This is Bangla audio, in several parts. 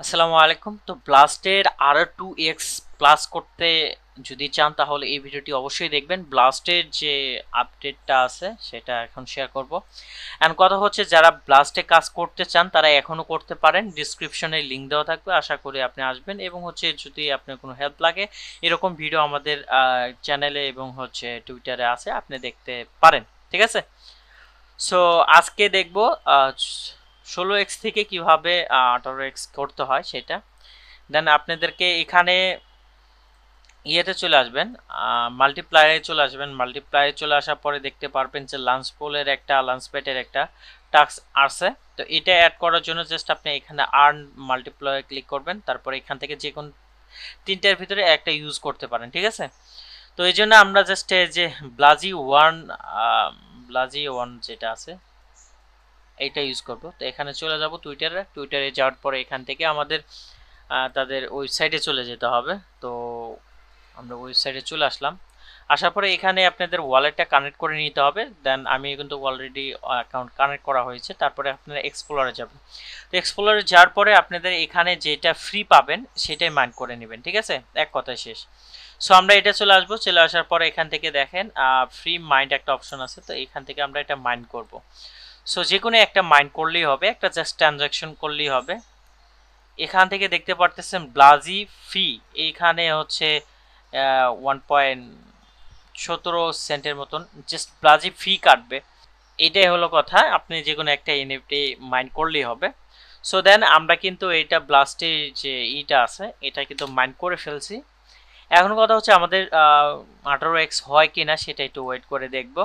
আসসালামু আলাইকুম। তো ব্লাস্টের আরো 2x প্লাস করতে যদি চান তাহলে এই ভিডিওটি অবশ্যই দেখবেন। ব্লাস্টের যে আপডেটটা আছে সেটা এখন শেয়ার করব। এন্ড কথা হচ্ছে যারা ব্লাস্টে কাজ করতে চান তারা এখনো করতে পারেন, ডিসক্রিপশনে লিংক দেওয়া থাকবে, আশা করি আপনি আসবেন। এবং হচ্ছে যদি আপনার কোনো হেল্প লাগে এরকম ভিডিও আমাদের চ্যানেলে এবং হচ্ছে টুইটারে আছে, আপনি দেখতে পারেন। ঠিক আছে, সো আজকে দেখব 16x থেকে কিভাবে 18x করতে হয় সেটা। দেন আপনাদেরকে এখানে ইয়েতে চলে আসবেন, মাল্টিপ্লায়ারে চলে আসবেন। মাল্টিপ্লায়ারে চলে আসার পরে দেখতে পারবেন যে লাঞ্চ পোলের একটা লাঞ্চ প্যাডের একটা টাস্ক আছে। তো এটা অ্যাড করার জন্য জাস্ট আপনি এখানে আর্ন মাল্টিপ্লায়ারে ক্লিক করবেন, তারপরে এখান থেকে যে কোনো তিনটার ভিতরে একটা ইউজ করতে পারেন। ঠিক আছে, তো এই জন্য আমরা জাস্ট যে ব্লাজি ওয়ান ব্লাজি ওয়ান যেটা আছে এইটা ইউজ করব। তো এখানে চলে যাব টুইটারে যাওয়ার পরে এখান থেকে আমাদের তাদের ওয়েবসাইটে চলে যেতে হবে। তো আমরা ওয়েবসাইটে চলে আসলাম, আসার পরে এখানে আপনাদের ওয়ালেটটা কানেক্ট করে নিতে হবে। দেন আমি কিন্তু অলরেডি অ্যাকাউন্ট কানেক্ট করা হয়েছে। তারপরে আপনারা এক্সপ্লোরে যাবেন। তো এক্সপ্লোরে যাওয়ার পরে আপনাদের এখানে যেটা ফ্রি পাবেন সেটাই মাইন্ড করে নেবেন। ঠিক আছে, এক কথায় শেষ। সো আমরা এটা চলে আসবো, চলে আসার পরে এখান থেকে দেখেন ফ্রি মাইন্ড একটা অপশন আছে। তো এখান থেকে আমরা এটা মাইন্ড করব। সো যে কোনো একটা মাইন্ড করলেই হবে, একটা জাস্ট ট্রানজাকশন করলেই হবে। এখান থেকে দেখতে পারতেছেন ব্লাজি ফি, এইখানে হচ্ছে 1.17 সেন্টের মতন জাস্ট ব্লাজি ফি কাটবে। এটাই হলো কথা, আপনি যে কোনো একটা এনএফটি মাইন্ড করলেই হবে। সো দেন আমরা কিন্তু এইটা ব্লাস্টের যে ইটা আছে এটা কিন্তু মাইন্ড করে ফেলছি। এখন কথা হচ্ছে আমাদের 18x হয় কিনা সেটা একটু ওয়েট করে দেখব।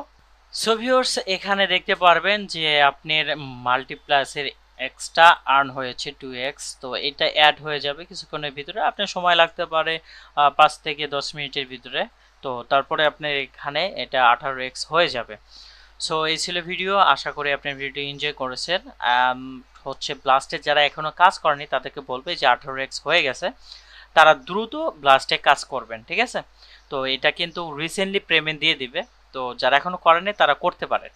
সো ভিউয়ার্স, এখানে দেখতে পারবেন যে আপনার মাল্টিপ্লাসের এক্সট্রা আর্ন হয়েছে 2x। তো এটা অ্যাড হয়ে যাবে কিছুক্ষণের ভিতরে, আপনার সময় লাগতে পারে 5 থেকে 10 মিনিটের ভিতরে। তো তারপরে আপনার এখানে এটা 18x হয়ে যাবে। সো এই ছিল ভিডিও, আশা করি আপনি ভিডিও এনজয় করেছেন। হচ্ছে ব্লাস্টে যারা এখনো কাজ করেনি তাদেরকে বলবে যে 18x হয়ে গেছে, তারা দ্রুত ব্লাস্টে কাজ করবেন। ঠিক আছে, তো এটা কিন্তু রিসেন্টলি পেমেন্ট দিয়ে দিবে। তো যারা এখনো করেনি তারা করতে পারে।